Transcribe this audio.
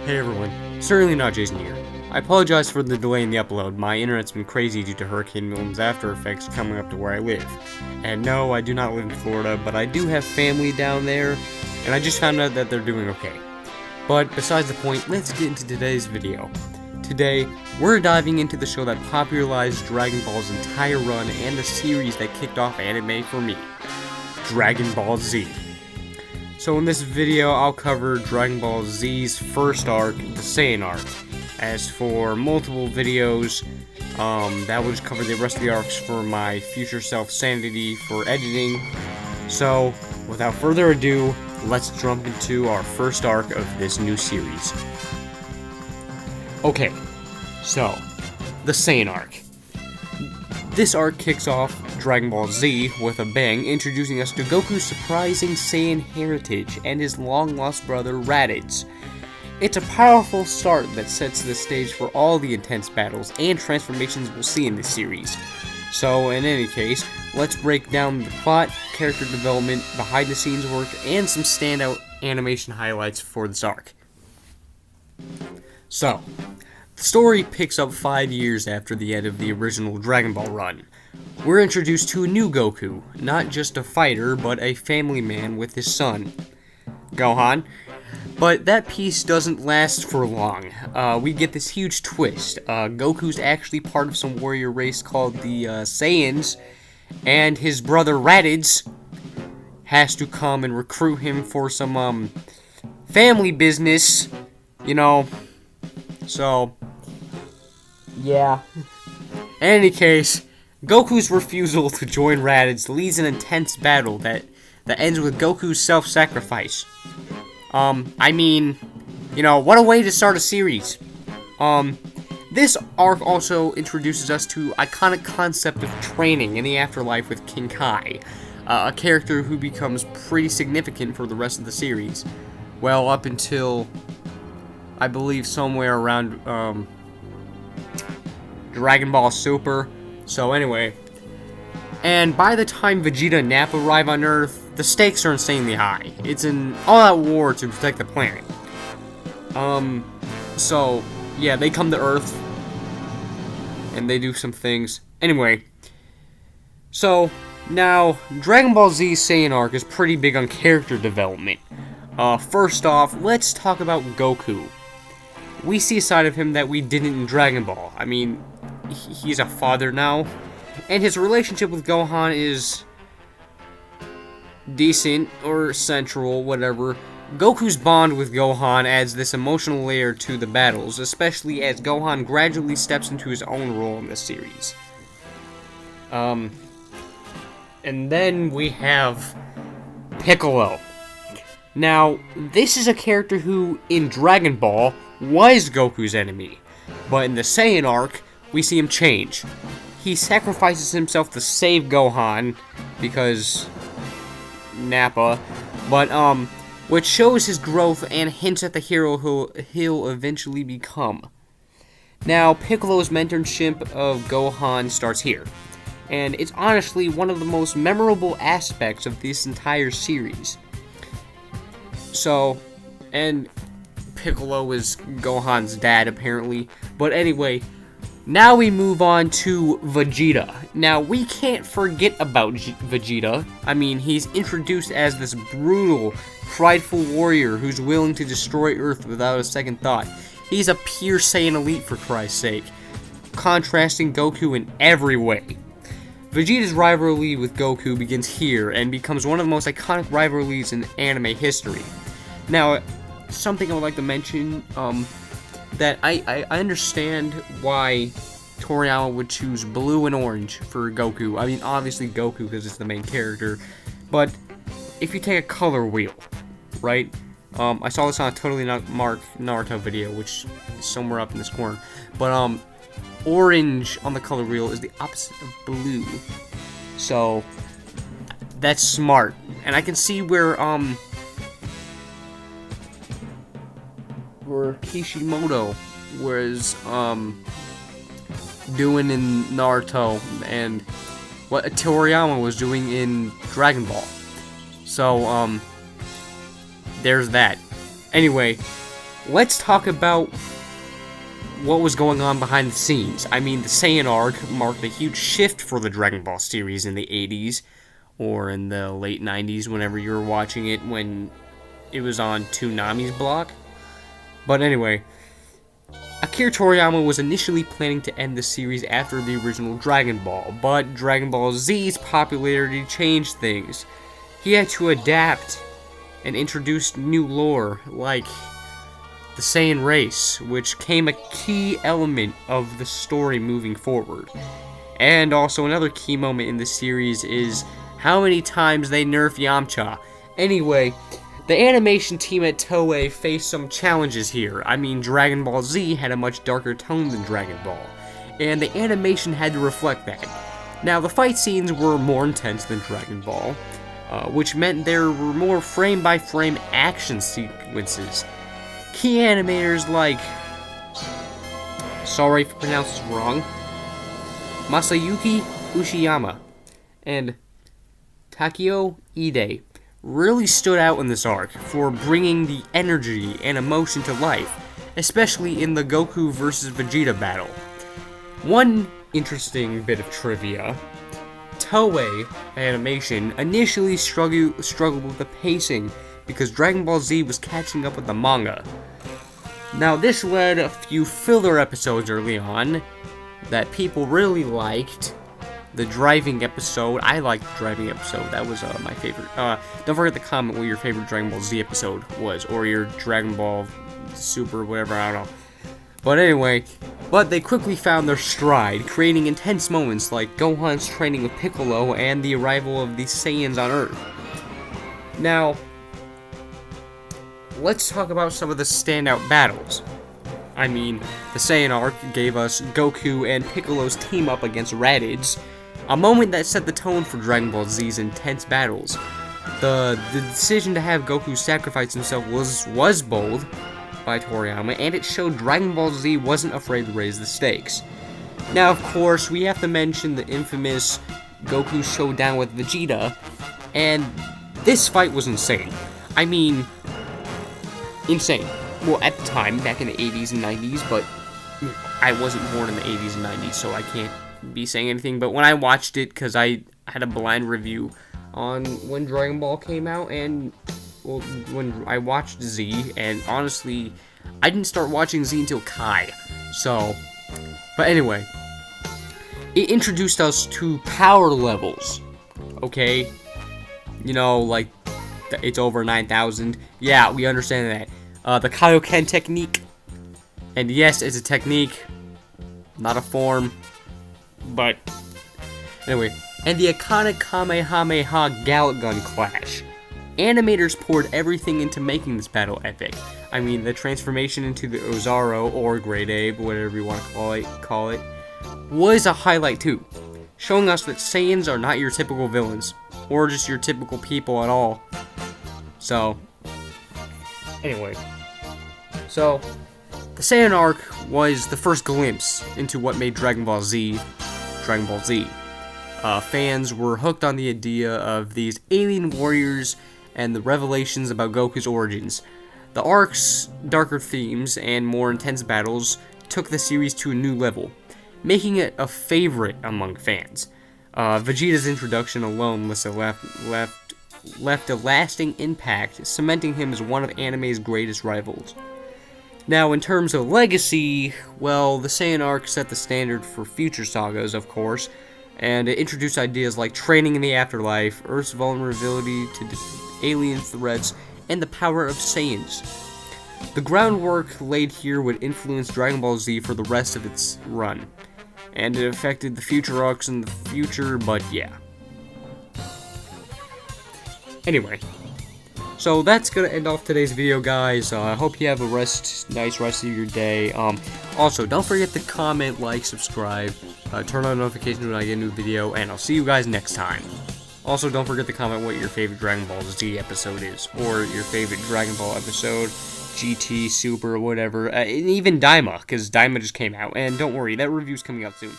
Hey everyone, certainly not Jason here. I apologize for the delay in the upload. My internet's been crazy due to Hurricane Milton's after effects coming up to where I live. And no, I do not live in Florida, but I do have family down there, and I just found out that they're doing okay. But besides the point, let's get into today's video. Today, we're diving into the show that popularized Dragon Ball's entire run and the series that kicked off anime for me, Dragon Ball Z. So in this video, I'll cover Dragon Ball Z's first arc, the Saiyan arc. As for multiple videos, that will just cover the rest of the arcs for my future self sanity for editing. So, without further ado, let's jump into our first arc of this new series. Okay, so, the Saiyan arc. This arc kicks off Dragon Ball Z with a bang, introducing us to Goku's surprising Saiyan heritage and his long-lost brother Raditz. It's a powerful start that sets the stage for all the intense battles and transformations we'll see in this series. So, in any case, let's break down the plot, character development, behind-the-scenes work, and some standout animation highlights for this arc. So, the story picks up 5 years after the end of the original Dragon Ball run. We're introduced to a new Goku, not just a fighter, but a family man with his son, Gohan. But that piece doesn't last for long. We get this huge twist. Goku's actually part of some warrior race called the Saiyans, and his brother Raditz has to come and recruit him for some family business, you know. So, yeah. In any case, Goku's refusal to join Raditz leads an intense battle that ends with Goku's self-sacrifice. I mean, you know, what a way to start a series. This arc also introduces us to iconic concept of training in the afterlife with King Kai, a character who becomes pretty significant for the rest of the series. Well, up until, I believe, somewhere around, Dragon Ball Super. So anyway, and by the time Vegeta and Nappa arrive on Earth, the stakes are insanely high. It's an all-out war to protect the planet. So, yeah, they come to Earth, and they do some things. Anyway, so, now, Dragon Ball Z Saiyan arc is pretty big on character development. First off, let's talk about Goku. We see a side of him that we didn't in Dragon Ball. I mean, he's a father now, and his relationship with Gohan is decent, or central, whatever. Goku's bond with Gohan adds this emotional layer to the battles, especially as Gohan gradually steps into his own role in this series. And then we have Piccolo. Now, this is a character who, in Dragon Ball, was Goku's enemy, but in the Saiyan arc, we see him change. He sacrifices himself to save Gohan, because Nappa, but which shows his growth and hints at the hero he'll eventually become. Now, Piccolo's mentorship of Gohan starts here, and it's honestly one of the most memorable aspects of this entire series. So, and Piccolo is Gohan's dad, apparently, but anyway, now we move on to Vegeta. Now, we can't forget about Vegeta. I mean, he's introduced as this brutal, prideful warrior who's willing to destroy Earth without a second thought. He's a pure Saiyan elite, for Christ's sake, contrasting Goku in every way. Vegeta's rivalry with Goku begins here and becomes one of the most iconic rivalries in anime history. Now, something I would like to mention, that I understand why Toriyama would choose blue and orange for Goku. I mean, obviously Goku because it's the main character, but if you take a color wheel, right? I saw this on a Totally Not Marked Naruto video, which is somewhere up in this corner, but orange on the color wheel is the opposite of blue, so that's smart, and I can see where Kishimoto was doing in Naruto and what Toriyama was doing in Dragon Ball. So there's that. Anyway, let's talk about what was going on behind the scenes. I mean, the Saiyan arc marked a huge shift for the Dragon Ball series in the 80s, or in the late 90s, whenever you were watching it, when it was on Toonami's block. But anyway, Akira Toriyama was initially planning to end the series after the original Dragon Ball, but Dragon Ball Z's popularity changed things. He had to adapt and introduce new lore, like the Saiyan race, which became a key element of the story moving forward. And also another key moment in the series is how many times they nerf Yamcha. Anyway, the animation team at Toei faced some challenges here. I mean, Dragon Ball Z had a much darker tone than Dragon Ball, and the animation had to reflect that. Now, the fight scenes were more intense than Dragon Ball, which meant there were more frame-by-frame action sequences. Key animators like, sorry if I pronounced this wrong, Masayuki Uchiyama and Takeo Ide really stood out in this arc for bringing the energy and emotion to life, especially in the Goku vs. Vegeta battle. One interesting bit of trivia: Toei Animation initially struggled with the pacing because Dragon Ball Z was catching up with the manga. Now, this led a few filler episodes early on that people really liked. The driving episode, I liked the driving episode, that was my favorite. Don't forget to comment what your favorite Dragon Ball Z episode was, or your Dragon Ball Super, whatever, I don't know. But anyway, they quickly found their stride, creating intense moments like Gohan's training with Piccolo and the arrival of the Saiyans on Earth. Now, let's talk about some of the standout battles. I mean, the Saiyan arc gave us Goku and Piccolo's team up against Raditz, a moment that set the tone for Dragon Ball Z's intense battles. The decision to have Goku sacrifice himself was bold by Toriyama, and it showed Dragon Ball Z wasn't afraid to raise the stakes. Now, of course, we have to mention the infamous Goku showdown with Vegeta, and this fight was insane. I mean, insane. Well, at the time, back in the 80s and 90s, but I wasn't born in the 80s and 90s, so I can't be saying anything. But when I watched it, because I had a blind review on when Dragon Ball came out, and well, when I watched Z, and honestly, I didn't start watching Z until Kai. So, but anyway, it introduced us to power levels, okay? You know, like, it's over 9,000. Yeah, we understand that. The Kaioken technique, and yes, it's a technique, not a form, but anyway, and the iconic Kamehameha Gallet Gun clash. Animators poured everything into making this battle epic. I mean, the transformation into the Ozaru, or Great Ape, whatever you want to call it, was a highlight too, showing us that Saiyans are not your typical villains, or just your typical people at all. So, anyway, so the Saiyan arc was the first glimpse into what made Dragon Ball Z, Dragon Ball Z. Fans were hooked on the idea of these alien warriors and the revelations about Goku's origins. The arc's darker themes and more intense battles took the series to a new level, making it a favorite among fans. Vegeta's introduction alone left a lasting impact, cementing him as one of anime's greatest rivals. Now, in terms of legacy, well, the Saiyan arc set the standard for future sagas, of course, and it introduced ideas like training in the afterlife, Earth's vulnerability to alien threats, and the power of Saiyans. The groundwork laid here would influence Dragon Ball Z for the rest of its run, and it affected the future arcs in the future, but yeah. Anyway, so that's gonna end off today's video, guys. I hope you have a nice rest of your day. Also, don't forget to comment, like, subscribe, turn on notifications when I get a new video, and I'll see you guys next time. Also, don't forget to comment what your favorite Dragon Ball Z episode is, or your favorite Dragon Ball episode, GT, Super, whatever, and even Daima, because Daima just came out. And don't worry, that review's coming out soon.